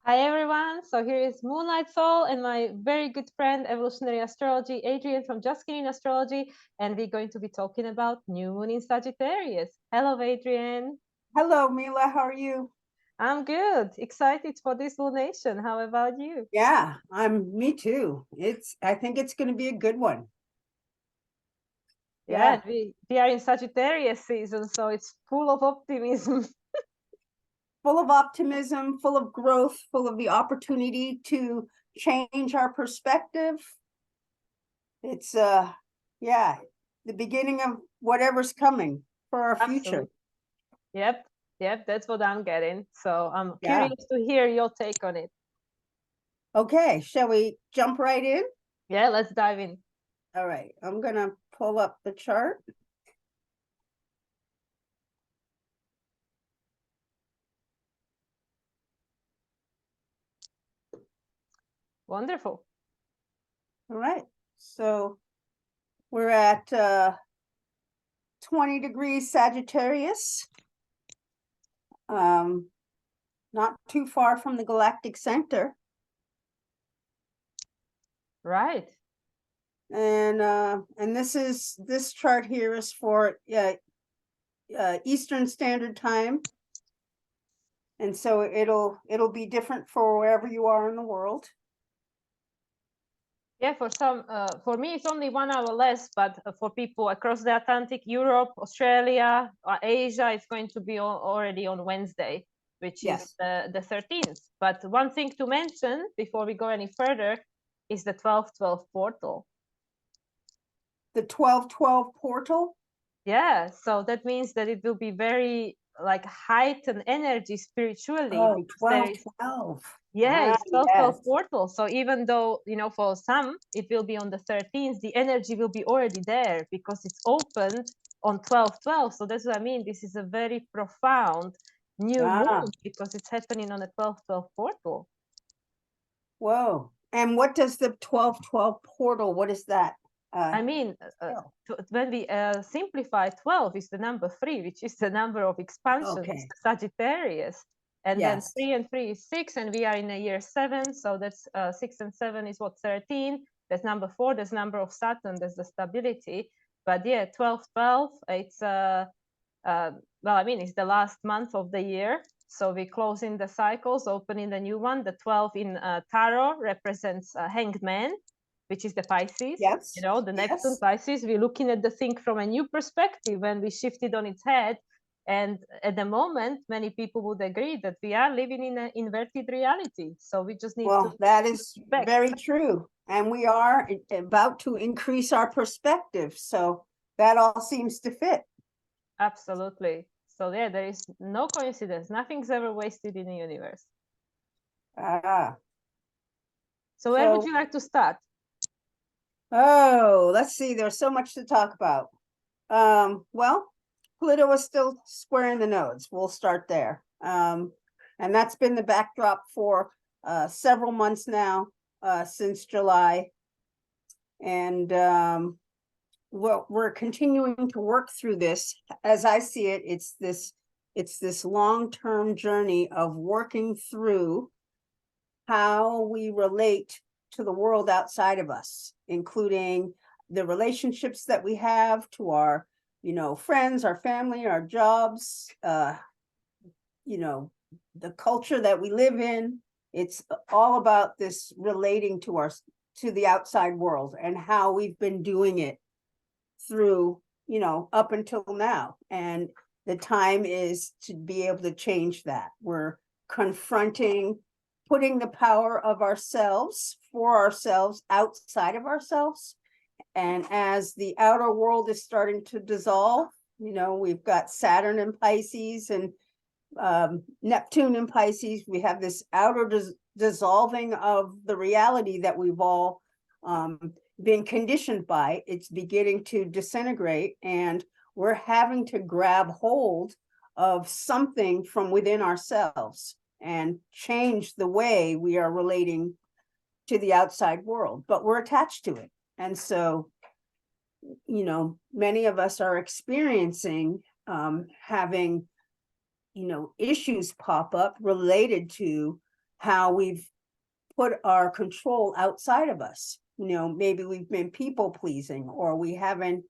Hi everyone, so here is Moonlight Soul and my very good friend Evolutionary Astrology, Adrienne from Just Kidding Astrology, and we're going to be talking about New Moon in Sagittarius. Hello Adrienne. Hello, Mila. How are you? I'm good, excited for this lunation. How about you? Yeah, me too. I think it's going to be a good one. Yeah, Yeah, we are in Sagittarius season, so it's full of optimism. full of optimism, full of growth, full of the opportunity to change our perspective. It's yeah, the beginning of whatever's coming for our future. Absolutely. Yep, yep, that's what I'm getting. So I'm Yeah. curious to hear your take on it. Okay, shall we jump right in? Yeah, let's dive in. All right, I'm going to pull up the chart. Wonderful. All right. So we're at 20 degrees Sagittarius. Not too far from the galactic center. Right. And this chart here is for Eastern Standard Time, and so it'll be different for wherever you are in the world. Yeah, for me, it's only 1 hour less, but for people across the Atlantic, Europe, Australia, Asia, it's going to be already on Wednesday, which is Yes, the 13th. But one thing to mention before we go any further is the 12-12 portal. the 12-12 portal. Yeah, so that means that it will be very like heightened energy spiritually Oh, because there 12, is 12. yeah, it's 12-12 Yes. portal. So even though, for some, it will be on the 13th, the energy will be already there because it's opened on 12-12. So that's what I mean. This is a very profound new Ah, moon because it's happening on a 12-12 portal. whoa. And what does the 12-12 portal, what is that? I mean, when we simplify 12 is the number 3, which is the number of expansion. It's Okay. the Sagittarius. And then Yes. 3 and 3 is 6, and we are in a year 7. So that's 6 and 7 is what, 13. That's number 4. That's number of Saturn. That's the stability. But yeah, 12-12, it's, it's the last month of the year. So we're closing the cycles, opening the new one. The 12 in Tarot represents Hanged Man, which is the Pisces, Yes. the Neptune Yes. Pisces. We're looking at the thing from a new perspective when we shift it on its head. And at the moment, many people would agree that we are living in an inverted reality. So we just need to Well, that is respect. very true. And we are about to increase our perspective. So that all seems to fit. Absolutely. So yeah, there is no coincidence. Nothing's ever wasted in the universe. Ah, So where would so, you like to start? let's see. There's so much to talk about. Well, Pluto is still squaring the nodes. We'll start there. And that's been the backdrop for several months now, since July. And we're continuing to work through this. As I see it, it's this long-term journey of working through how we relate to the world outside of us, including the relationships that we have to our, friends, our family, our jobs, the culture that we live in. It's all about this relating to the outside world and how we've been doing it through, up until now. And the time is to be able to change that. We're confronting, putting the power of ourselves for ourselves outside of ourselves. And as the outer world is starting to dissolve, we've got Saturn in Pisces and Neptune in Pisces. We have this outer dissolving of the reality that we've all been conditioned by. It's beginning to disintegrate, and we're having to grab hold of something from within ourselves and change the way we are relating to the outside world, but we're attached to it. And so, many of us are experiencing having issues pop up related to how we've put our control outside of us. You know, maybe we've been people pleasing, or we haven't,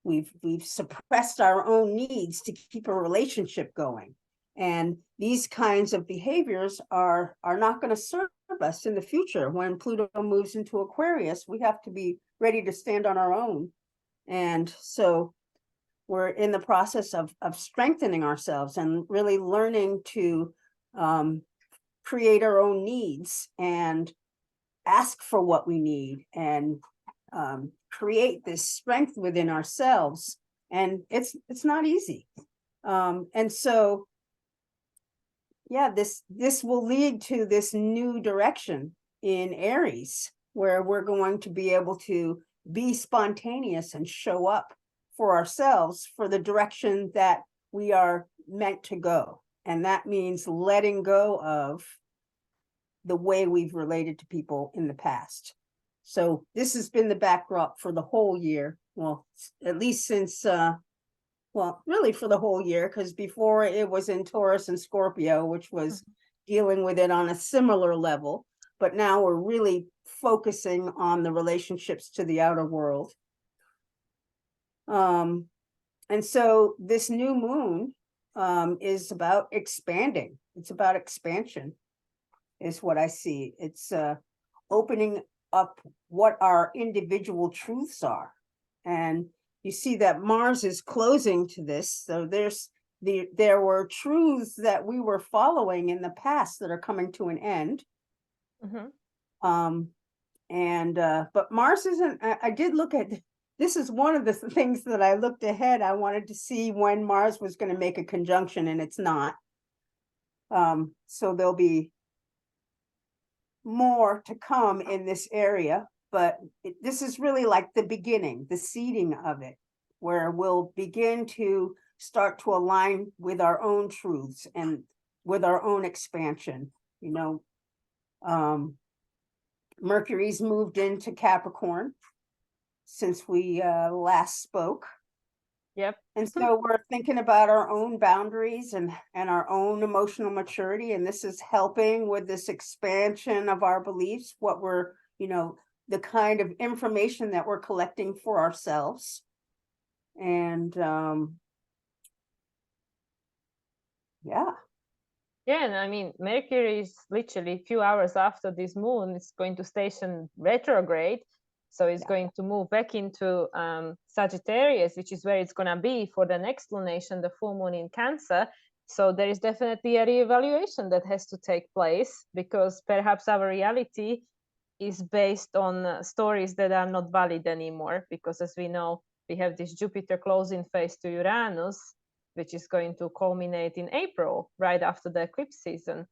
we've suppressed our own needs to keep a relationship going. And these kinds of behaviors are not going to serve us in the future. When Pluto moves into Aquarius, we have to be ready to stand on our own. And so we're in the process of strengthening ourselves and really learning to create our own needs and ask for what we need, and create this strength within ourselves. And it's not easy. And so, yeah, this will lead to this new direction in Aries, where we're going to be able to be spontaneous and show up for ourselves for the direction that we are meant to go. And that means letting go of the way we've related to people in the past. So this has been the backdrop for the whole year. Well, at least since, well, really for the whole year, because before it was in Taurus and Scorpio, which was dealing with it on a similar level. But now we're really focusing on the relationships to the outer world. And so this new moon is about expanding. It's about expansion, is what I see. It's opening up what our individual truths are. And you see that Mars is closing to this. So there were truths that we were following in the past that are coming to an end. But Mars isn't, I did look at, this is one of the things that I looked ahead. I wanted to see when Mars was going to make a conjunction, and it's not. So there'll be more to come in this area, but this is really like the beginning, the seeding of it, where we'll begin to start to align with our own truths and with our own expansion. You know, Mercury's moved into Capricorn since we last spoke. Yep. And so we're thinking about our own boundaries and our own emotional maturity. And this is helping with this expansion of our beliefs, what we're, you know, the kind of information that we're collecting for ourselves. And yeah. Yeah, and I mean, Mercury is literally a few hours after this moon, it's going to station retrograde. So it's going to move back into Sagittarius, which is where it's going to be for the next lunation, the full moon in Cancer. So there is definitely a reevaluation that has to take place, because perhaps our reality is based on stories that are not valid anymore. Because as we know, we have this Jupiter closing phase to Uranus, which is going to culminate in April, right after the eclipse season.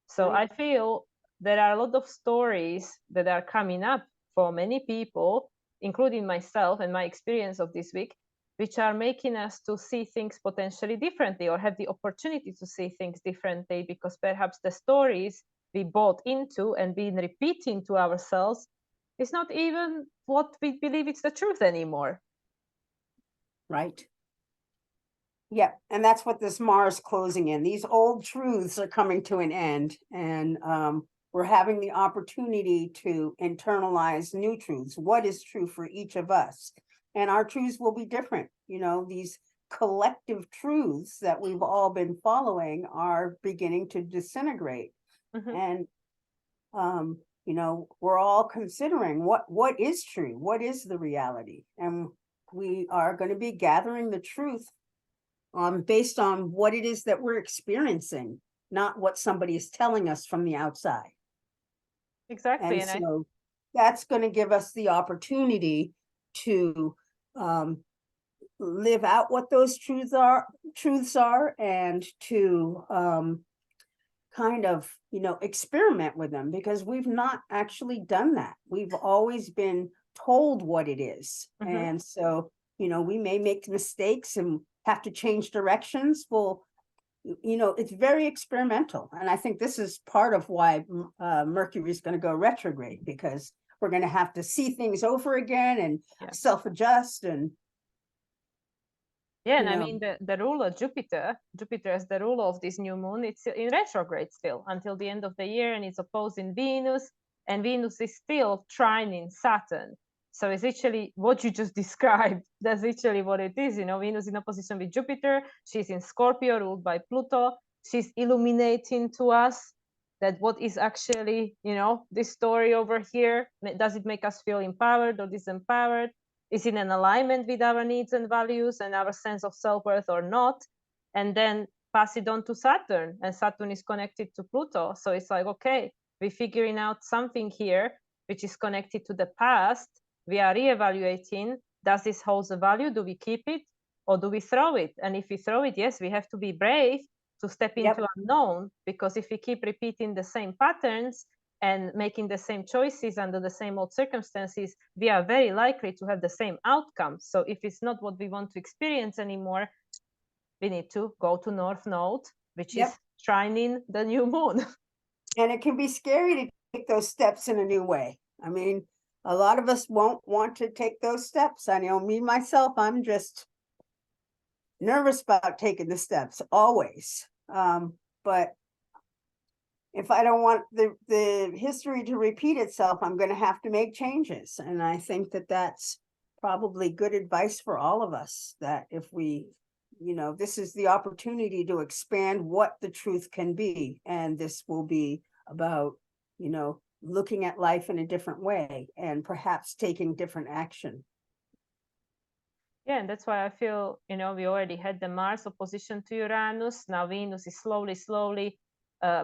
So I feel there are a lot of stories that are coming up for many people, including myself and my experience of this week, which are making us to see things potentially differently, or have the opportunity to see things differently, because perhaps the stories we bought into and been repeating to ourselves is not even what we believe it's the truth anymore. Right. Yeah, and that's what this Mars closing in. These old truths are coming to an end, and we're having the opportunity to internalize new truths. What is true for each of us? And our truths will be different. You know, these collective truths that we've all been following are beginning to disintegrate. And, you know, we're all considering what is true? What is the reality? And we are going to be gathering the truth based on what it is that we're experiencing, not what somebody is telling us from the outside. Exactly. And so that's going to give us the opportunity to live out what those truths are, and to kind of, you know, experiment with them, because we've not actually done that. We've always been told what it is. And so, you know, we may make mistakes and have to change directions. Well, you know, it's very experimental. And I think this is part of why Mercury is going to go retrograde, because we're going to have to see things over again and self-adjust. And Yeah, you and I know, mean the ruler Jupiter is the ruler of this new moon. It's in retrograde still until the end of the year, and it's opposing Venus, and Venus is still trining Saturn. So it's actually what you just described. That's actually what it is. You know, Venus in opposition with Jupiter. She's in Scorpio, ruled by Pluto. She's illuminating to us that what is actually, you know, this story over here. Does it make us feel empowered or disempowered? Is it in alignment with our needs and values and our sense of self-worth or not? And then pass it on to Saturn, and Saturn is connected to Pluto. So it's like, okay, we're figuring out something here which is connected to the past. We are reevaluating, does this hold a value? Do we keep it or do we throw it? And if we throw it, yes, we have to be brave to step into unknown, because if we keep repeating the same patterns and making the same choices under the same old circumstances, we are very likely to have the same outcome. So if it's not what we want to experience anymore, we need to go to North Node, which is trining the new moon. And it can be scary to take those steps in a new way. I mean, a lot of us won't want to take those steps. I know me, myself, I'm just nervous about taking the steps always. But if I don't want the history to repeat itself, I'm going to have to make changes. And I think that that's probably good advice for all of us, that if we, you know, this is the opportunity to expand what the truth can be. And this will be about, you know, looking at life in a different way and perhaps taking different action. Yeah, and that's why I feel, you know, we already had the Mars opposition to Uranus. Now Venus is slowly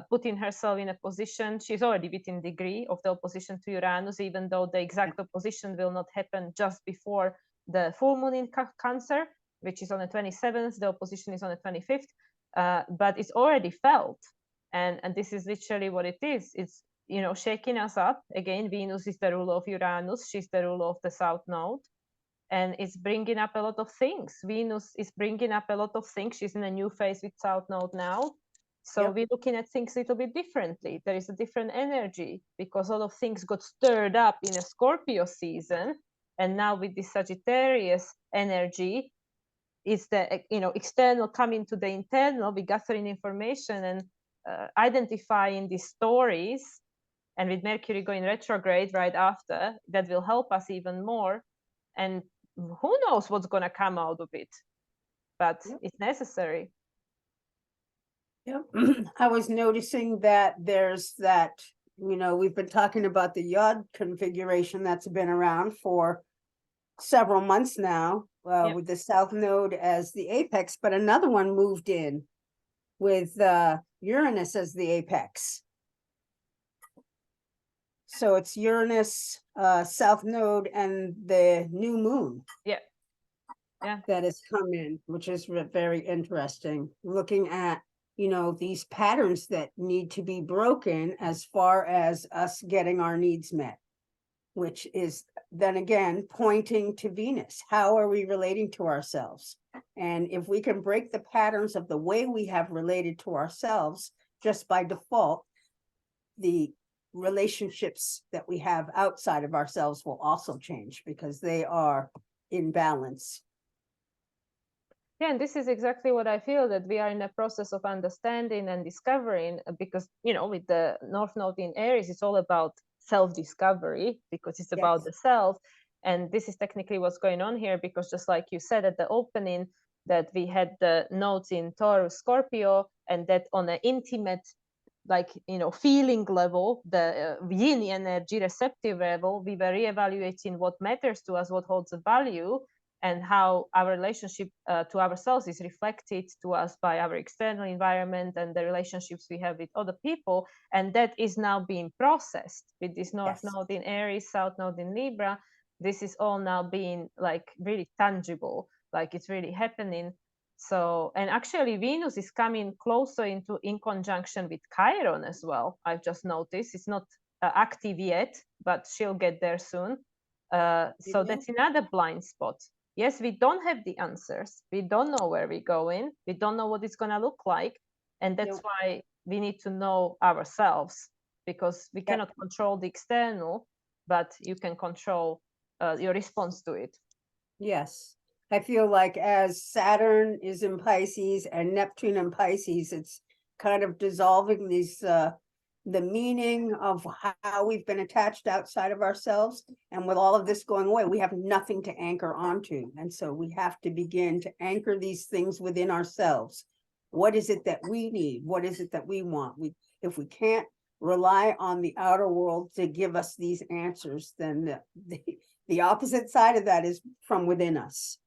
putting herself in a position. She's already within degree of the opposition to Uranus, even though the exact opposition will not happen just before the full moon in Cancer, which is on the 27th. The opposition is on the 25th, but it's already felt. And this is literally what it is. It's, you know, shaking us up. Again, Venus is the ruler of Uranus. She's the ruler of the South Node. And it's bringing up a lot of things. Venus is bringing up a lot of things. She's in a new phase with South Node now. So we're looking at things a little bit differently. There is a different energy because a lot of things got stirred up in a Scorpio season. And now with this Sagittarius energy, it's the, you know, external coming to the internal, we gathering information and identifying these stories. And with Mercury going retrograde right after, that will help us even more. And who knows what's going to come out of it, but it's necessary. I was noticing that there's that, you know, we've been talking about the Yod configuration that's been around for several months now, with the South Node as the apex, but another one moved in with Uranus as the apex. So it's Uranus, South Node, and the new moon. Yeah. That has come in, which is very interesting. Looking at, you know, these patterns that need to be broken as far as us getting our needs met, which is then again pointing to Venus. How are we relating to ourselves? And if we can break the patterns of the way we have related to ourselves, just by default, the relationships that we have outside of ourselves will also change because they are in balance. Yeah, and this is exactly what I feel, that we are in a process of understanding and discovering, because, you know, with the North Node in Aries, it's all about self-discovery because it's about the self. And this is technically what's going on here, because just like you said at the opening, that we had the nodes in Taurus, Scorpio, and that on an intimate, like, you know, feeling level, the yin energy, receptive level, we were reevaluating what matters to us, what holds a value, and how our relationship to ourselves is reflected to us by our external environment and the relationships we have with other people. And that is now being processed with this North Node in Aries, South Node in Libra. This is all now being like really tangible, like it's really happening. So, and actually Venus is coming closer in conjunction with Chiron as well. I've just noticed it's not active yet, but she'll get there soon. So that's another blind spot. Yes, we don't have the answers. We don't know where we're going. We don't know what it's going to look like. And that's why we need to know ourselves, because we cannot control the external, but you can control your response to it. Yes. I feel like as Saturn is in Pisces and Neptune in Pisces, it's kind of dissolving these, the meaning of how we've been attached outside of ourselves. And with all of this going away, we have nothing to anchor onto. And so we have to begin to anchor these things within ourselves. What is it that we need? What is it that we want? If we can't rely on the outer world to give us these answers, then the opposite side of that is from within us.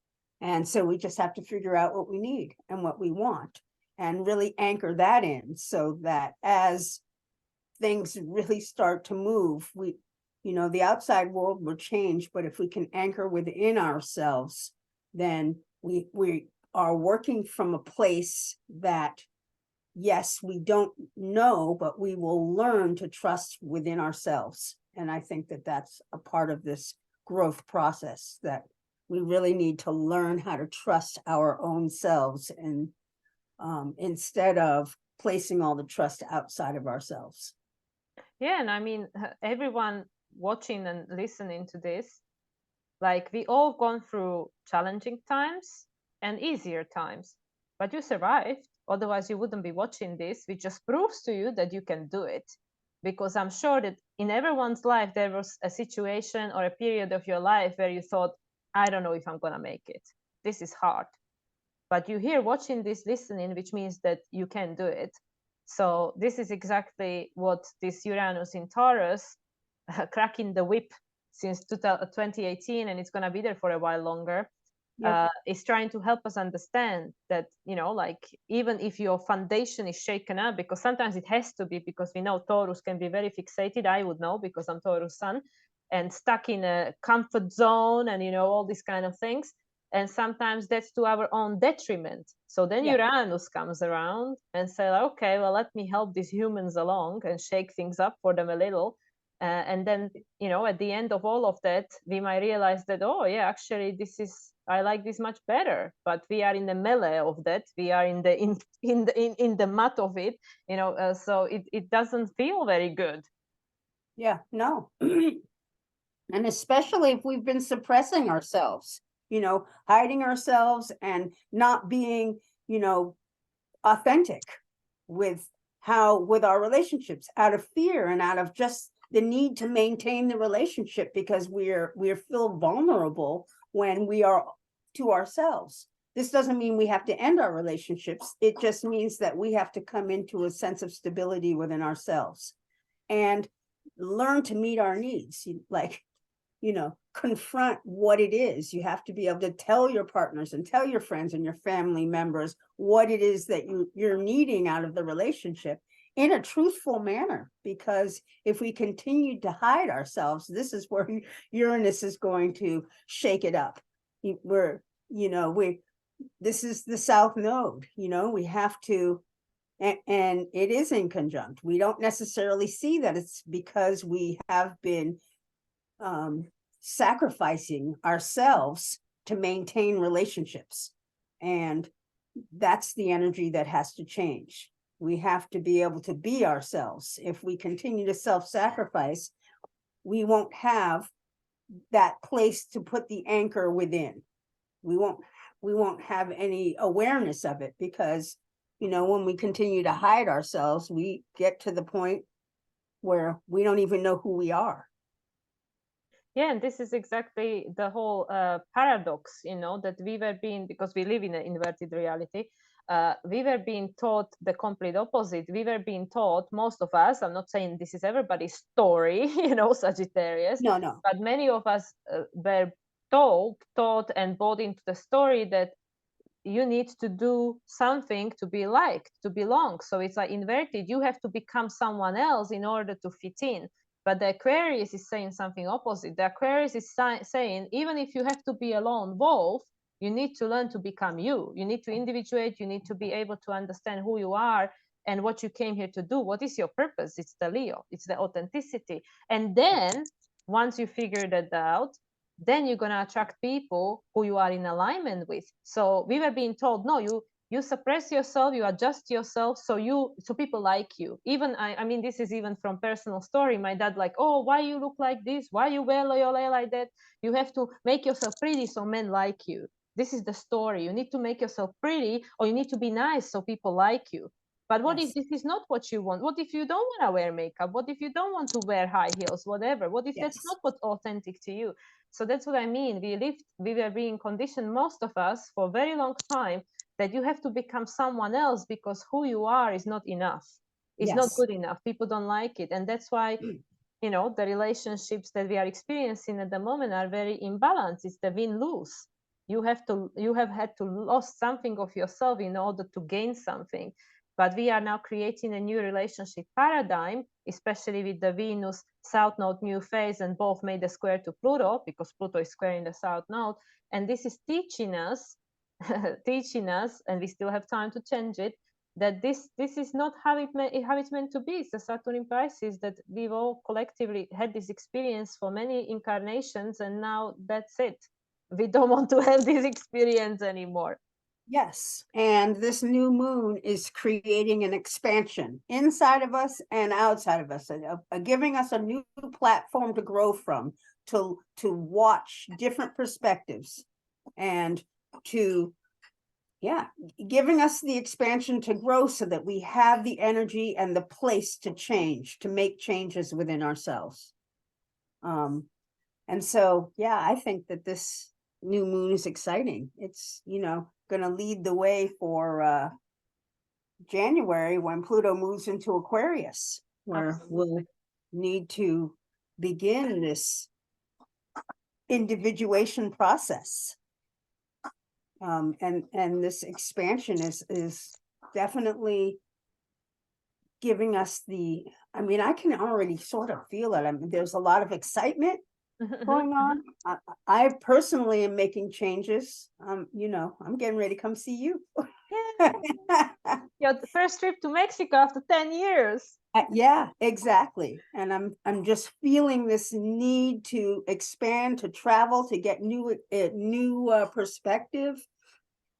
And so we just have to figure out what we need and what we want and really anchor that in, so that as things really start to move, the outside world will change, but if we can anchor within ourselves, then we are working from a place that, yes, we don't know, but we will learn to trust within ourselves. And I think that that's a part of this growth process, that we really need to learn how to trust our own selves, and instead of placing all the trust outside of ourselves. Yeah, and I mean, everyone watching and listening to this, like, we all gone through challenging times and easier times, but you survived. Otherwise, you wouldn't be watching this, which just proves to you that you can do it. Because I'm sure that in everyone's life, there was a situation or a period of your life where you thought, I don't know if I'm going to make it. This is hard. But you're here watching this, listening, which means that you can do it. So this is exactly what this Uranus in Taurus, cracking the whip since 2018, and it's going to be there for a while longer, is trying to help us understand that, like, even if your foundation is shaken up, because sometimes it has to be, because we know Taurus can be very fixated. I would know because I'm Taurus sun, and stuck in a comfort zone, and all these kind of things. And sometimes that's to our own detriment. So then Uranus comes around and say, okay, well, let me help these humans along and shake things up for them a little. And then, at the end of all of that, we might realize that, oh yeah, actually, I like this much better. But we are in the melee of that. We are in the mud of it, so it doesn't feel very good. Yeah, no. And especially if we've been suppressing ourselves, hiding ourselves and not being, authentic with our relationships, out of fear and out of just the need to maintain the relationship, because we're feel vulnerable when we are to ourselves. This doesn't mean we have to end our relationships. It just means that we have to come into a sense of stability within ourselves and learn to meet our needs. Like, confront what it is. You have to be able to tell your partners and tell your friends and your family members what it is that you're needing out of the relationship in a truthful manner. Because if we continue to hide ourselves, this is where Uranus is going to shake it up. This is the South Node, we have to, and it is in conjunct. We don't necessarily see that it's because we have been sacrificing ourselves to maintain relationships. And that's the energy that has to change. We have to be able to be ourselves. If we continue to self-sacrifice, we won't have that place to put the anchor within. We won't have any awareness of it, because, when we continue to hide ourselves, we get to the point where we don't even know who we are. Yeah, and this is exactly the whole paradox, that we were being, because we live in an inverted reality, we were being taught the complete opposite. We were being taught, most of us, I'm not saying this is everybody's story, Sagittarius, No. but many of us were taught and bought into the story that you need to do something to be liked, to belong. So it's like inverted. You have to become someone else in order to fit in. But the Aquarius is saying something opposite. The Aquarius is saying, even if you have to be a lone wolf, you need to learn to become you. You need to individuate. You need to be able to understand who you are and what you came here to do. What is your purpose? It's the Leo. It's the authenticity. And then once you figure that out, then you're going to attract people who you are in alignment with. So we were being told, no, you suppress yourself, you adjust yourself, so people like you. Even I mean, this is even from personal story. My dad, like, oh, why you look like this? Why you wear your hair like that? You have to make yourself pretty so men like you. This is the story. You need to make yourself pretty, or you need to be nice so people like you. But what if Yes. this is not what you want? What if you don't want to wear makeup? What if you don't want to wear high heels, whatever? What if that's Yes. not what's authentic to you? So that's what I mean. We were being conditioned, most of us, for a very long time, that you have to become someone else because who you are is not enough. It's not Yes. good enough. People don't like it. And that's why, you know, the relationships that we are experiencing at the moment are very imbalanced. It's the win-lose. You have had to lose something of yourself in order to gain something. But we are now creating a new relationship paradigm, especially with the Venus South Node new phase, and both made a square to Pluto, because Pluto is squaring the South Node. And this is teaching us, and we still have time to change it, that this is not how it's meant to be. It's the Saturn in Pisces, that we've all collectively had this experience for many incarnations, and now that's it. We don't want to have this experience anymore. Yes. And this new moon is creating an expansion inside of us and outside of us, giving us a new platform to grow from, to watch different perspectives, and to, yeah, giving us the expansion to grow so that we have the energy and the place to change, to make changes within ourselves. And so, yeah, I think that this new moon is exciting. It's, you know, going to lead the way for January, when Pluto moves into Aquarius, where Absolutely. we'll need to begin this individuation process. And this expansion is definitely giving us the, I mean, I can already sort of feel it. I mean, there's a lot of excitement going on. I personally am making changes. You know, I'm getting ready to come see you. Your first trip to Mexico after 10 years. Yeah, exactly. And I'm just feeling this need to expand, to travel, to get new perspective,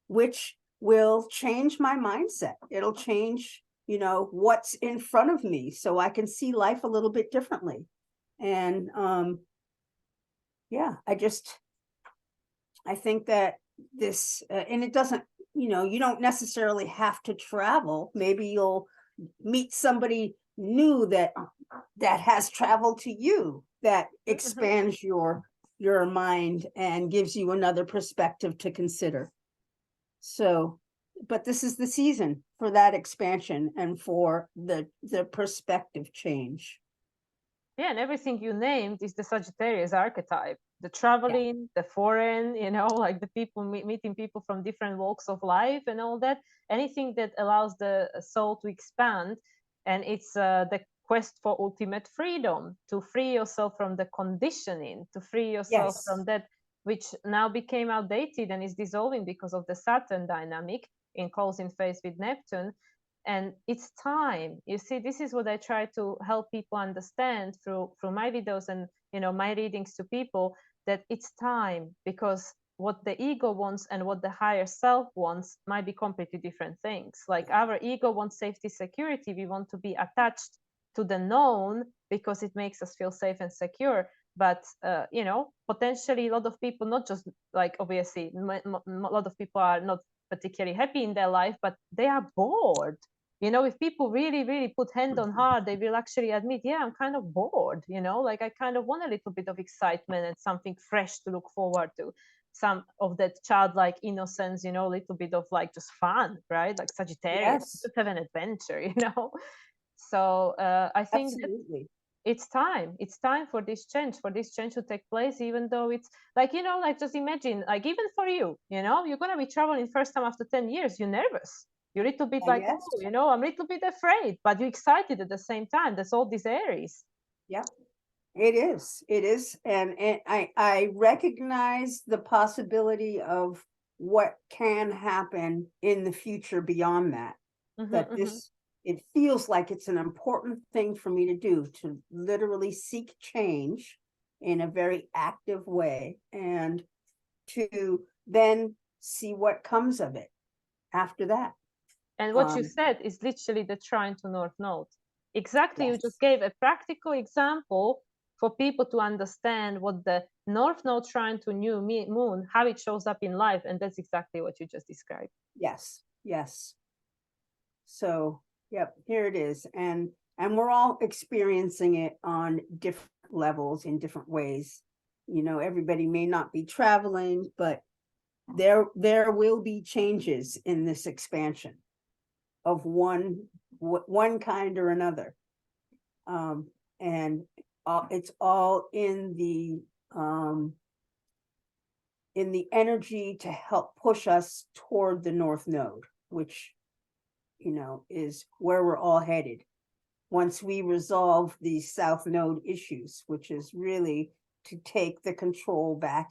which will change my mindset. It'll change, you know, what's in front of me, so I can see life a little bit differently. And yeah, I think that this, and it doesn't, you know, you don't necessarily have to travel. Maybe you'll meet somebody new that has traveled to you, that expands your mind and gives you another perspective to consider. So, but this is the season for that expansion and for the perspective change. Yeah, and everything you named is the Sagittarius archetype. The traveling, the foreign, you know, like the people meeting people from different walks of life and all that. Anything that allows the soul to expand. And it's the quest for ultimate freedom, to free yourself from the conditioning, to free yourself Yes. from that, which now became outdated and is dissolving because of the Saturn dynamic in closing phase with Neptune. And it's time. You see, this is what I try to help people understand through my videos and, you know, my readings to people, that it's time, because what the ego wants and what the higher self wants might be completely different things. Like our ego wants safety, security. We want to be attached to the known because it makes us feel safe and secure. But you know, potentially a lot of people, not just like, obviously a lot of people are not particularly happy in their life, but they are bored. You know, if people really, really put hand on heart, they will actually admit, yeah, I'm kind of bored, you know, like I kind of want a little bit of excitement and something fresh to look forward to. Some of that childlike innocence, you know, a little bit of like just fun, right? Like Sagittarius, Yes. just have an adventure, you know. So I think Absolutely. that it's time for this change to take place, even though it's like, you know, like just imagine, like even for you, you know, you're going to be traveling first time after 10 years, you're nervous, you're a little bit like, Yes. oh, you know, I'm a little bit afraid, but you're excited at the same time. That's all these Aries. Yeah, it is. And I recognize the possibility of what can happen in the future beyond that. That this, it feels like it's an important thing for me to do, to literally seek change in a very active way, and to then see what comes of it after that. And what you said is literally the trine to North Node. Exactly, you Yes. just gave a practical example for people to understand what the North Node trine to New Moon, how it shows up in life. And that's exactly what you just described. Yes, yes. So, yep, here it is. And we're all experiencing it on different levels in different ways. You know, everybody may not be traveling, but there will be changes in this expansion of one kind or another. And it's all in the energy to help push us toward the North Node, which, you know, is where we're all headed once we resolve these South Node issues, which is really to take the control back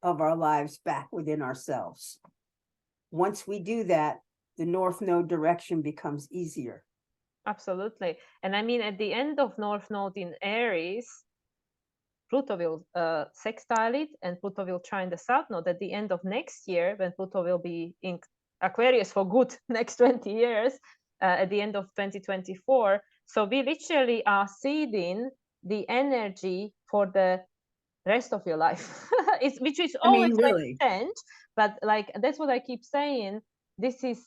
of our lives back within ourselves. Once we do that, the North Node direction becomes easier. Absolutely. And I mean, at the end of North Node in Aries, Pluto will sextile it, and Pluto will trine the South Node at the end of next year, when Pluto will be in Aquarius for good next 20 years, at the end of 2024. So we literally are seeding the energy for the rest of your life. Which is always really, going to change, but like that's what I keep saying. This is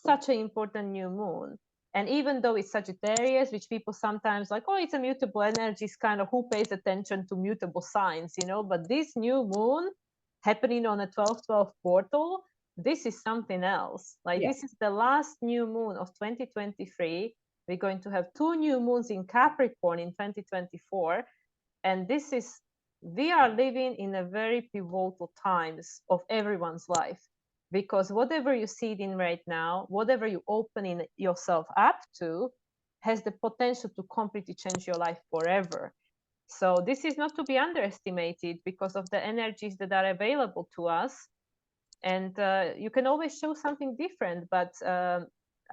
such an important new moon. And even though it's Sagittarius, which people sometimes like, oh, it's a mutable energy, it's kind of who pays attention to mutable signs, you know, but this new moon happening on a 12-12 portal, this is something else. Like this is the last new moon of 2023. We're going to have 2 new moons in Capricorn in 2024. And this is, we are living in a very pivotal times of everyone's life, because whatever you see it in right now, whatever you opening yourself up to, has the potential to completely change your life forever. So this is not to be underestimated because of the energies that are available to us. And you can always show something different, but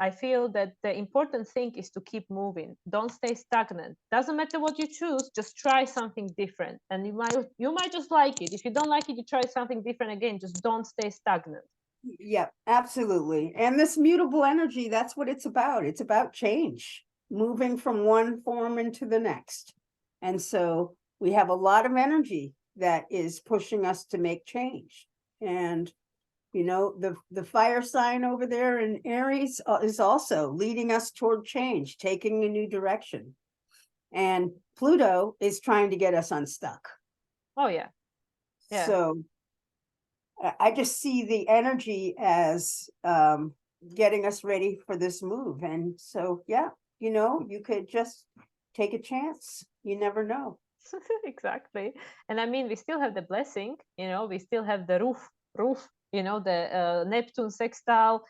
I feel that the important thing is to keep moving. Don't stay stagnant. Doesn't matter what you choose, just try something different. And you might just like it. If you don't like it, you try something different again. Just don't stay stagnant. Yeah, absolutely. And this mutable energy, that's what it's about. It's about change, moving from one form into the next. And so we have a lot of energy that is pushing us to make change. And you know, the fire sign over there in Aries is also leading us toward change, taking a new direction. And Pluto is trying to get us unstuck. Oh, yeah. Yeah. So I just see the energy as getting us ready for this move. And so, yeah, you know, you could just take a chance. You never know. Exactly. And I mean, we still have the blessing, you know, we still have the roof, you know, the Neptune sextile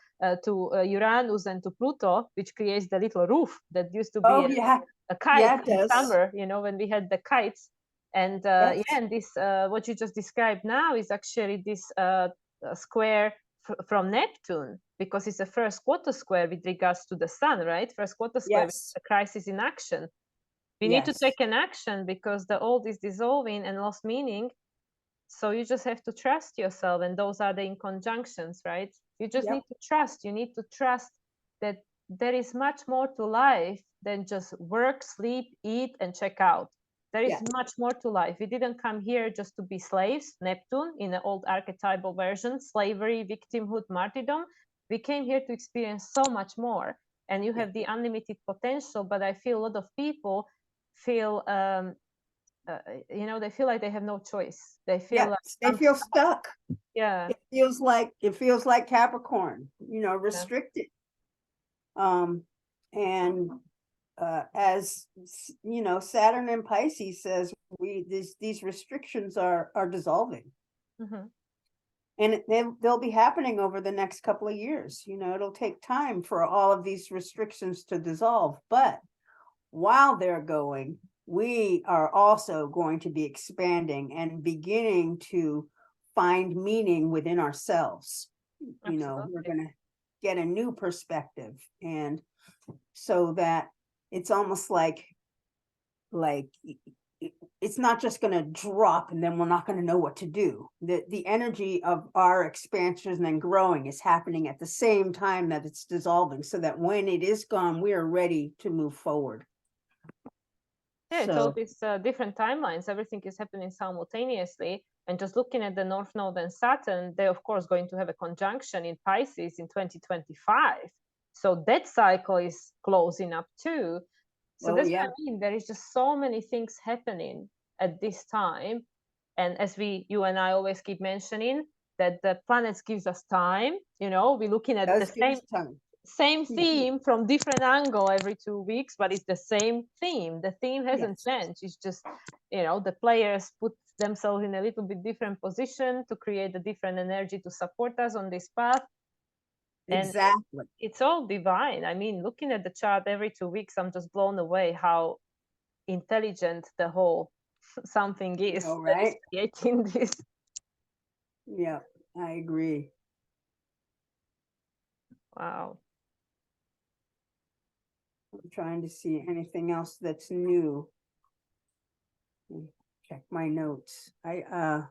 to Uranus and to Pluto, which creates the little roof that used to be a kite in summer, you know, when we had the kites. And yeah, and this, what you just described now is actually this square from Neptune, because it's a first quarter square with regards to the sun, right? First quarter square, a crisis in action. We need to take an action because the old is dissolving and lost meaning. So you just have to trust yourself. And those are the inconjunctions, right? You just need to trust. You need to trust that there is much more to life than just work, sleep, eat, and check out. There is much more to life. We didn't come here just to be slaves, Neptune, in the old archetypal version, slavery, victimhood, martyrdom. We came here to experience so much more. And you have the unlimited potential, but I feel a lot of people feel you know, they feel like they have no choice. They feel they feel stuck. Yeah, it feels like Capricorn, you know, restricted. And as you know, Saturn and Pisces says these restrictions are dissolving. And they'll be happening over the next couple of years. You know, it'll take time for all of these restrictions to dissolve, but while they're going, we are also going to be expanding and beginning to find meaning within ourselves. You know, we're going to get a new perspective, and so that it's almost like it's not just going to drop and then we're not going to know what to do. The energy of our expansion and growing is happening at the same time that it's dissolving, so that when it is gone, we are ready to move forward. Yeah, it's all So, these different timelines. Everything is happening simultaneously. And just looking at the North Node and Saturn, they're of course going to have a conjunction in Pisces in 2025. So that cycle is closing up too. So oh that's what yeah, I mean. There is just so many things happening at this time. And as you and I always keep mentioning, that the planets gives us time. We're looking at the does give us time. same theme from different angle every 2 weeks, but it's the same theme. The theme hasn't Yes, changed. It's just, the players put themselves in a little bit different position to create a different energy to support us on this path. And exactly. it's all divine. I mean, looking at the chart every 2 weeks, I'm just blown away how intelligent the whole something is All that is right. creating this. Yeah, I agree. Wow. I'm trying to see anything else that's new. Check my notes. Well,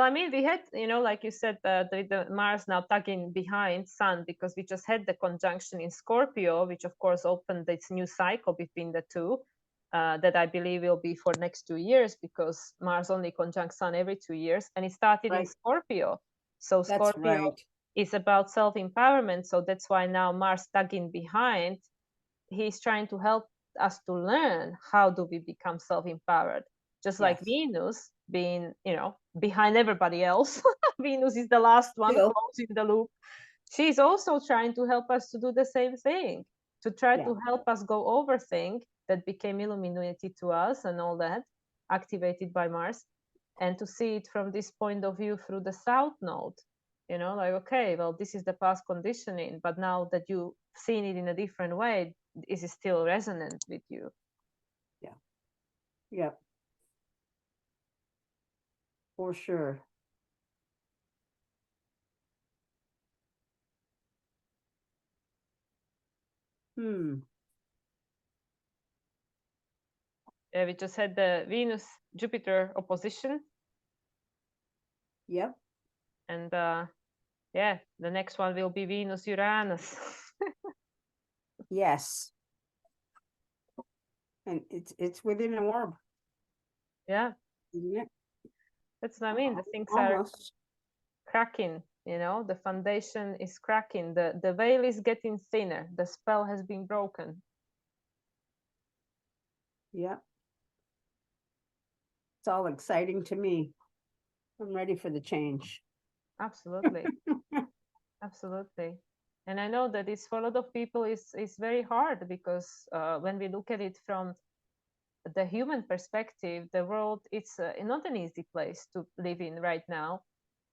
I mean, we had, like you said, the Mars now tugging behind Sun, because we just had the conjunction in Scorpio, which of course opened this new cycle between the two, that I believe will be for next 2 years, because Mars only conjuncts Sun every 2 years, and it started in right. Scorpio. So That's Scorpio right. is about self-empowerment. So that's why now Mars tugging behind, he's trying to help us to learn how do we become self-empowered, just like Yes. Venus being behind everybody else. Venus is the last one Still, closing the loop. She's also trying to help us to do the same thing, to try yeah. to help us go over things that became illuminated to us and all that, activated by Mars, and to see it from this point of view through the South Node. Like, okay, well, this is the past conditioning, but now that you've seen it in a different way, is it still resonant with you? Yeah. Yeah. For sure. Hmm. We just had the Venus Jupiter opposition, Yep. and yeah, the next one will be Venus Uranus. Yes. And it's within an orb, Yeah, isn't it? that's what I mean. The things are Almost. cracking. The foundation is cracking. The veil is getting thinner. The spell has been broken. Yeah. It's all exciting to me. I'm ready for the change. Absolutely. Absolutely. And I know that it's for a lot of people is very hard, because when we look at it from the human perspective, the world, it's not an easy place to live in right now.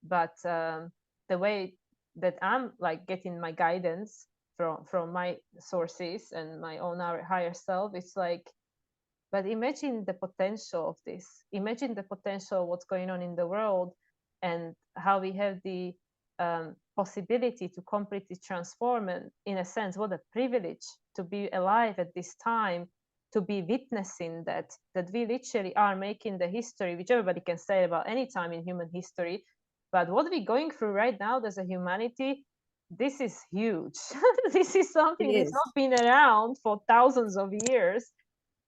But the way that I'm like getting my guidance from my sources and my own higher self, it's like, but imagine the potential of this. Imagine the potential of what's going on in the world, and how we have the possibility to completely transform. And in a sense, what a privilege to be alive at this time, to be witnessing that we literally are making the history, which everybody can say about any time in human history. But what we're going through right now as a humanity, this is huge. This is It something that's is. not been around for thousands of years.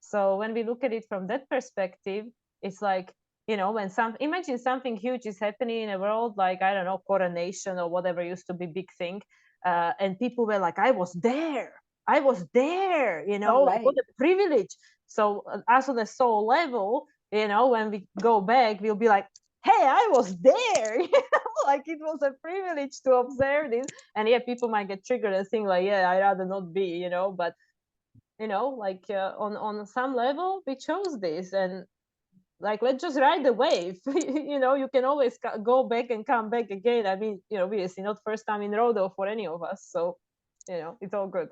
So when we look at it from that perspective, it's like, when imagine something huge is happening in a world, like, I don't know, coronation or whatever used to be big thing. And people were like, I was there. I was there, All like, what right. a privilege. So as on a soul level, when we go back, we'll be like, hey, I was there. Like, it was a privilege to observe this. And yeah, people might get triggered and think like, yeah, I'd rather not be, but like, on some level we chose this, and like, let's just ride the wave. You can always go back and come back again. I mean, obviously not first time in rodeo for any of us, so it's all good.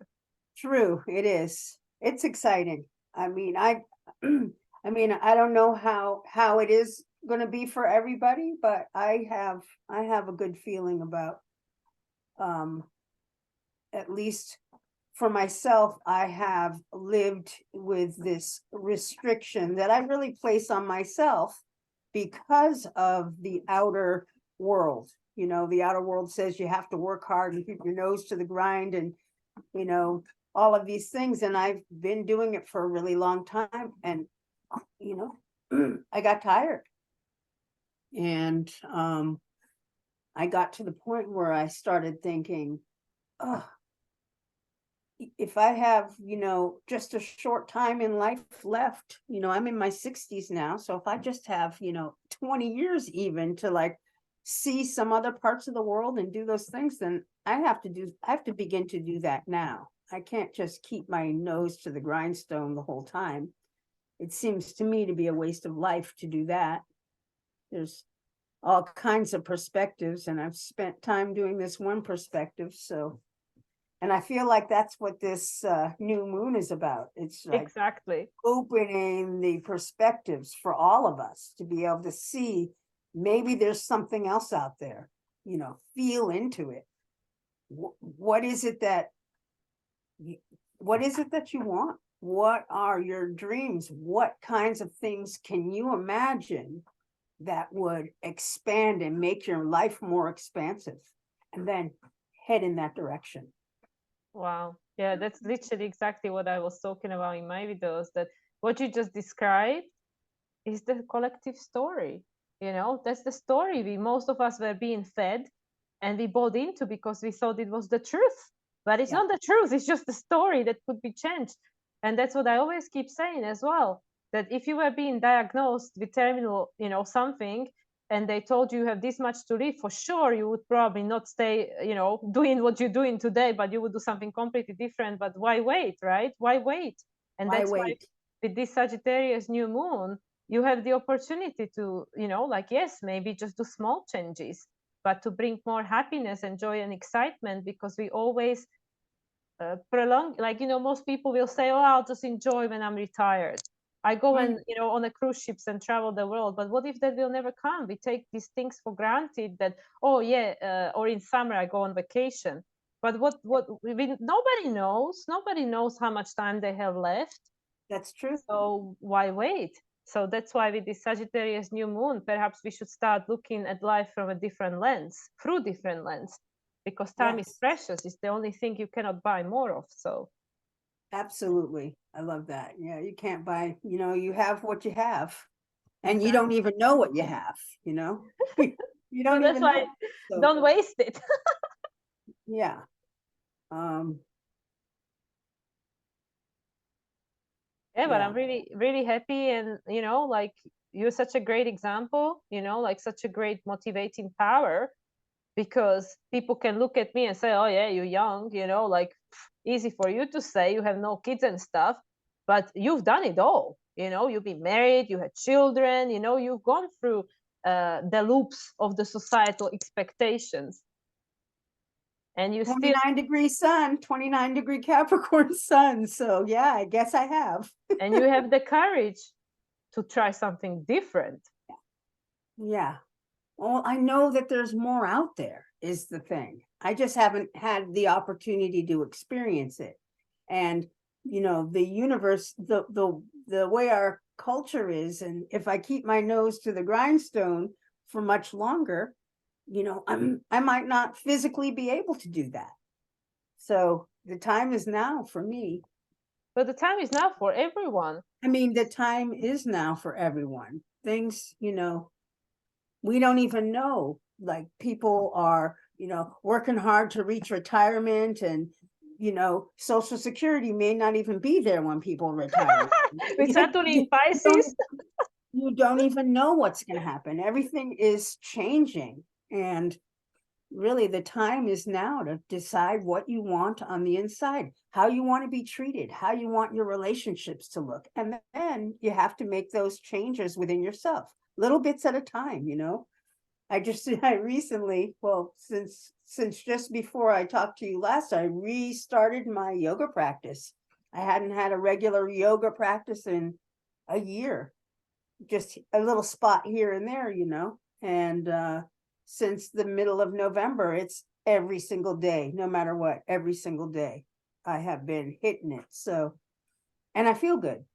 True. It is. It's exciting. I mean, I mean, I don't know how it is going to be for everybody, but I have a good feeling about, um, at least for myself, I have lived with this restriction that I really place on myself because of the outer world. The outer world says you have to work hard and keep your nose to the grind and, all of these things, and I've been doing it for a really long time, and you know, I got tired. And I got to the point where I started thinking, oh, if I have, you know, just a short time in life left, you know, I'm in my 60s now. So if I just have, you know, 20 years even to like see some other parts of the world and do those things, then I have to begin to do that now. I can't just keep my nose to the grindstone the whole time. It seems to me to be a waste of life to do that. There's all kinds of perspectives, and I've spent time doing this one perspective. So, and I feel like that's what this new moon is about. It's like Exactly. opening the perspectives for all of us to be able to see maybe there's something else out there, you know, feel into it. What is it that you want? What are your dreams? What kinds of things can you imagine that would expand and make your life more expansive? And then head in that direction. Wow. Yeah, that's literally exactly what I was talking about in my videos, that what you just described is the collective story. You know, that's the story most of us were being fed and we bought into because we thought it was the truth. But it's not the truth, it's just the story that could be changed. And that's what I always keep saying as well, that if you were being diagnosed with terminal, you know, something, and they told you have this much to live, for sure you would probably not stay, you know, doing what you're doing today, but you would do something completely different. But why wait, right? Why wait? And Why that's why wait? with this Sagittarius new moon, you have the opportunity to, you know, like, yes, maybe just do small changes, but to bring more happiness and joy and excitement, because we always prolong, like, you know, most people will say, oh, I'll just enjoy when I'm retired. I go and, you know, on a cruise ships and travel the world. But what if that will never come? We take these things for granted that, oh yeah, or in summer I go on vacation. But nobody knows how much time they have left. That's true. So why wait? So that's why with this Sagittarius new moon, perhaps we should start looking at life from a different lens, through different lens, because time is precious. It's the only thing you cannot buy more of. So absolutely. I love that. Yeah, you can't buy, you know, you have what you have. And exactly. you don't even know what you have, you know? You don't So that's even why know. So, don't waste it. yeah. Um, Yeah, but yeah. I'm really, really happy. And, you know, like, you're such a great example, you know, like such a great motivating power, because people can look at me and say, oh yeah, you're young, you know, like, easy for you to say, you have no kids and stuff, but you've done it all. You know, you've been married, you had children, you know, you've gone through the loops of the societal expectations, and you still 29-degree sun, 29-degree Capricorn sun. So yeah, I guess I have. and you have the courage to try something different. Yeah. Well, I know that there's more out there is the thing. I just haven't had the opportunity to experience it. And, you know, the universe, the way our culture is, and if I keep my nose to the grindstone for much longer, you know, I might not physically be able to do that. So the time is now for me. But the time is now for everyone. I mean, the time is now for everyone. Things, you know, we don't even know. Like people are, you know, working hard to reach retirement, and, you know, Social Security may not even be there when people retire. With Saturn in You Pisces. don't even know what's going to happen. Everything is changing. And really, the time is now to decide what you want on the inside, how you want to be treated, how you want your relationships to look. And then you have to make those changes within yourself, little bits at a time, you know. I recently, well, since just before I talked to you last, I restarted my yoga practice. I hadn't had a regular yoga practice in a year, just a little spot here and there, you know. And since the middle of November, it's every single day, no matter what, every single day I have been hitting it. So, and I feel good.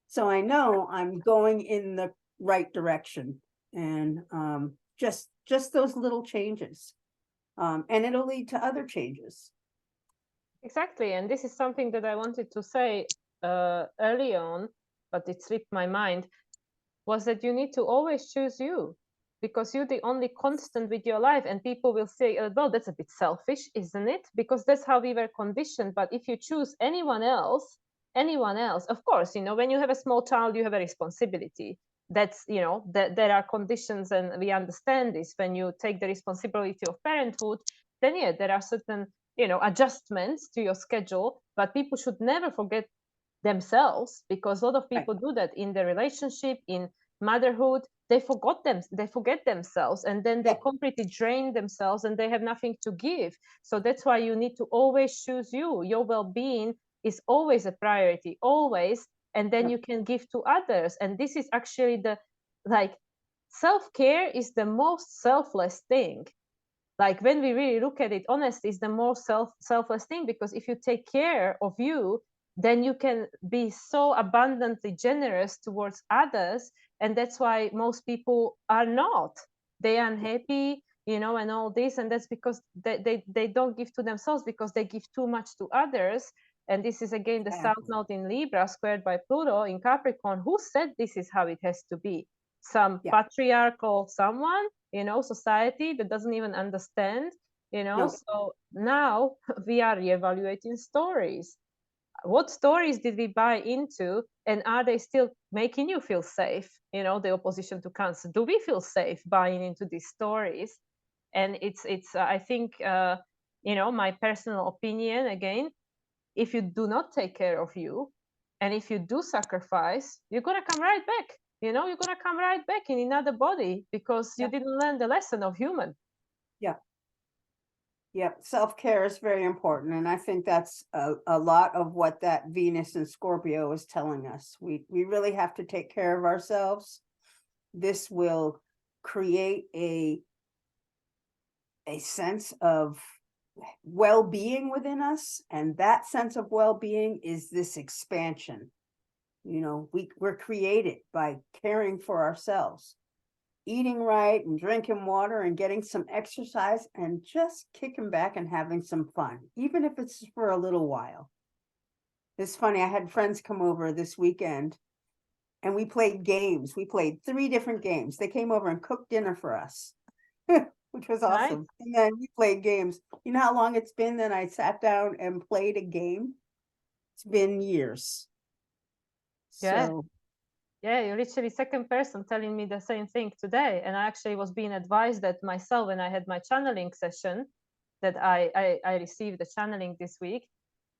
So I know I'm going in the right direction. And just those little changes. And it'll lead to other changes. Exactly. And this is something that I wanted to say early on, but it slipped my mind, was that you need to always choose you, because you're the only constant with your life. And people will say, well, that's a bit selfish, isn't it? Because that's how we were conditioned. But if you choose anyone else, of course, you know, when you have a small child, you have a responsibility. That's, you know, that there are conditions, and we understand this. When you take the responsibility of parenthood, then yeah, there are certain, you know, adjustments to your schedule. But people should never forget themselves, because a lot of Right. people do that in their relationship, in motherhood. They forget themselves, and then they Yeah. completely drain themselves, and they have nothing to give. So that's why you need to always choose you. Your well-being is always a priority, always. And then Yeah. you can give to others. And this is actually the, like, self-care is the most selfless thing. Like, when we really look at it, honestly, is the most selfless thing. Because if you take care of you, then you can be so abundantly generous towards others. And that's why most people are not, they are unhappy, you know, and all this. And that's because they don't give to themselves, because they give too much to others. And this is again the south Exactly. node in Libra squared by Pluto in Capricorn. Who said this is how it has to be? Some Yeah. patriarchal someone, you know, society that doesn't even understand, you know. No. So now we are reevaluating stories. What stories did we buy into, and are they still making you feel safe? You know, the opposition to Cancer, do we feel safe buying into these stories? And it's I think, you know, my personal opinion again, if you do not take care of you, and if you do sacrifice, you're going to come right back. You know, you're going to come right back in another body, because you Yeah. didn't learn the lesson of human. Yeah. Yep, self-care is very important, and I think that's a lot of what that Venus in Scorpio is telling us. We really have to take care of ourselves. This will create a sense of well-being within us, and that sense of well-being is this expansion. You know, we're created by caring for ourselves, eating right and drinking water and getting some exercise and just kicking back and having some fun, even if it's for a little while. It's funny, I had friends come over this weekend and we played games. We played 3 different games. They came over and cooked dinner for us, which was Right. awesome. And then we played games. You know how long it's been that I sat down and played a game? It's been years. Yeah. So Yeah, you're literally second person telling me the same thing today. And I actually was being advised that myself, when I had my channeling session, that I received the channeling this week.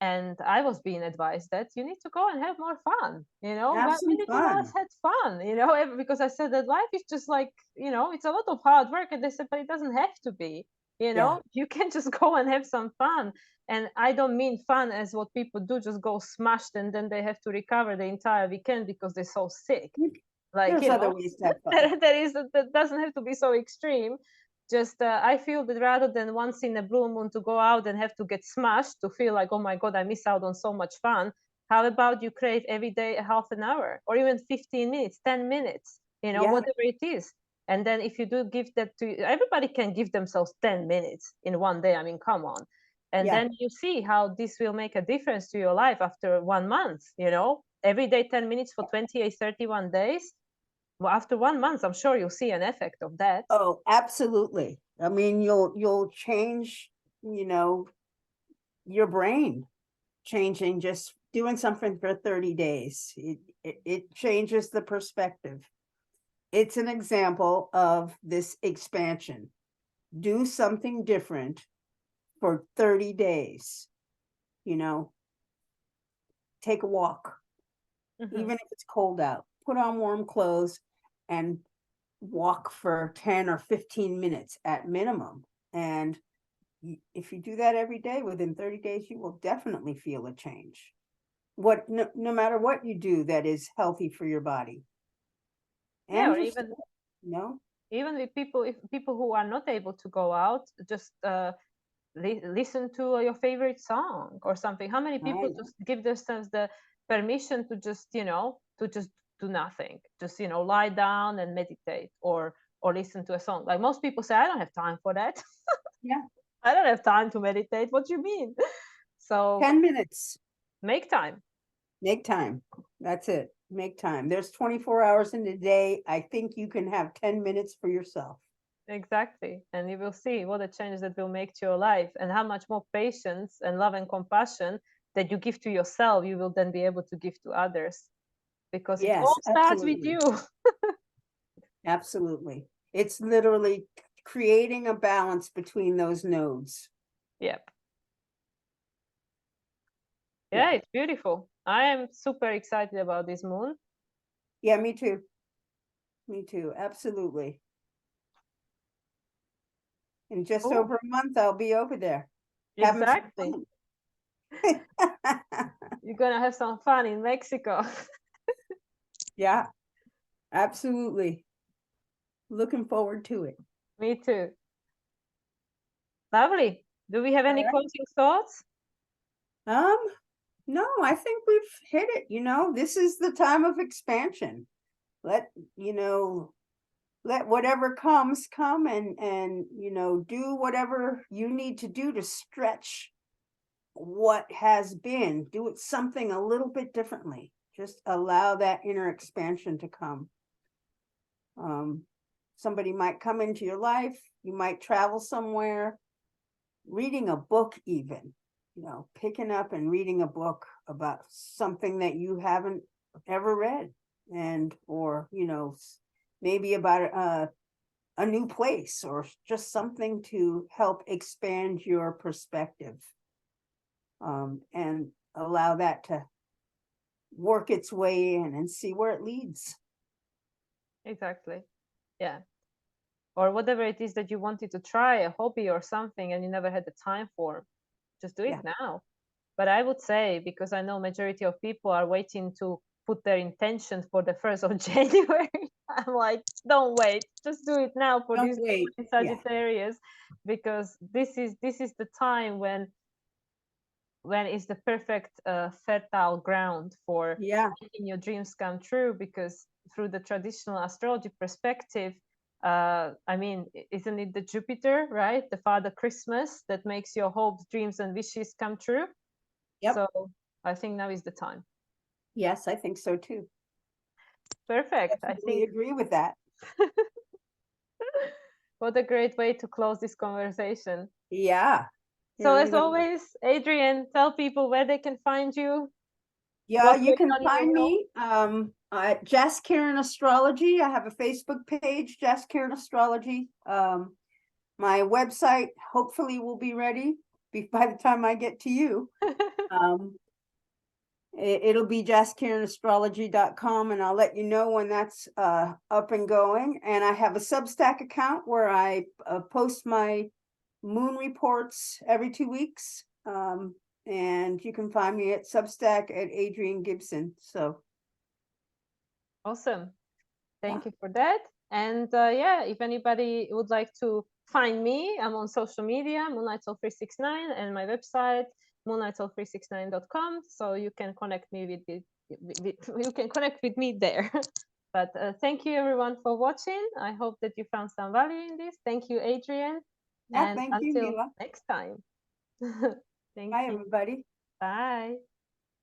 And I was being advised that you need to go and have more fun, you know. have But some many people fun. has had fun, you know, because I said that life is just like, you know, it's a lot of hard work. And they said, but it doesn't have to be, you Yeah. know, you can just go and have some fun. And I don't mean fun as what people do, just go smashed and then they have to recover the entire weekend because they're so sick. Like, There's you other know, ways to have fun. that doesn't have to be so extreme. Just I feel that rather than once in a blue moon to go out and have to get smashed to feel like, oh my god, I miss out on so much fun, how about you crave every day a half an hour, or even 15 minutes, 10 minutes, you know, Yeah. whatever it is. And then if you do give that to, everybody can give themselves 10 minutes in one day, I mean, come on. And Yeah. then you see how this will make a difference to your life after 1 month, you know, every day 10 minutes for 28, 31 days. Well, after 1 month, I'm sure you'll see an effect of that. Oh, absolutely. I mean, you'll change, you know, your brain changing, just doing something for 30 days. It changes the perspective. It's an example of this expansion. Do something different for 30 days, you know, take a walk, Mm-hmm. even if it's cold out, put on warm clothes and walk for 10 or 15 minutes at minimum. And if you do that every day, within 30 days, you will definitely feel a change. No matter what you do that is healthy for your body Yeah, and or your even soul, you know? even with people, if people who are not able to go out, just listen to your favorite song or something. How many people Right. just give themselves the permission to just, you know, to just do nothing, just, you know, lie down and meditate, or listen to a song? Like, most people say, I don't have time for that. Yeah. I don't have time to meditate. What do you mean? So 10 minutes. make time. Make time. That's it. Make time. There's 24 hours in the day. I think you can have 10 minutes for yourself. Exactly. And you will see what a change that will make to your life, and how much more patience and love and compassion that you give to yourself, you will then be able to give to others, because it Yes, all starts with absolutely. you. Absolutely. It's literally creating a balance between those nodes. Yep. Yeah. Yeah, it's beautiful. I am super excited about this moon. Yeah, me too. Me too. Absolutely. In just Cool. over a month, I'll be over there. Having some Exactly. fun. You're gonna have some fun in Mexico. Yeah, absolutely. Looking forward to it. Me too. Lovely. Do we have any Alright. closing thoughts? No, I think we've hit it. This is the time of expansion. Let whatever comes come, and do whatever you need to do to stretch what has been. Do it something a little bit differently. Just allow that inner expansion to come. Somebody might come into your life. You might travel somewhere. Reading a book, even, picking up and reading a book about something that you haven't ever read, or maybe about a new place, or just something to help expand your perspective, and allow that to work its way in and see where it leads. Exactly. Yeah. Or whatever it is that you wanted to try, a hobby or something, and you never had the time for, just do it Yeah. now. But I would say, because I know majority of people are waiting to put their intention for the 1st of January, I'm like, don't wait, just do it now for Don't this wait. Yeah. Sagittarius, because this is the time when it's the perfect fertile ground for Yeah. making your dreams come true. Because through the traditional astrology perspective, I mean, isn't it the Jupiter, right, the Father Christmas, that makes your hopes, dreams, and wishes come true? Yep. So I think now is the time. Yes, I think so too. Perfect. I Definitely think agree with that. what a great way to close this conversation. Yeah. So Hearing as the always, Adrienne, tell people where they can find you. Yeah, What's you going can on in your find world. me at Jess Karen Astrology. I have a Facebook page, Jess Karen Astrology. My website hopefully will be ready by the time I get to you. It'll be JessKarenAstrology.com, and I'll let you know when that's up and going. And I have a Substack account where I post my moon reports every 2 weeks. And you can find me at Substack at Adrienne Gibson. So Awesome. Thank yeah. you for that. And yeah, if anybody would like to find me, I'm on social media, moonlightsoul369, and my website, moonlightsoul369.com. So you can connect me you can connect with me there. But thank you everyone for watching. I hope that you found some value in this. Thank you, Adrienne. Yeah, And thank you, until Mila. next time. Thank Bye, you. everybody. Bye.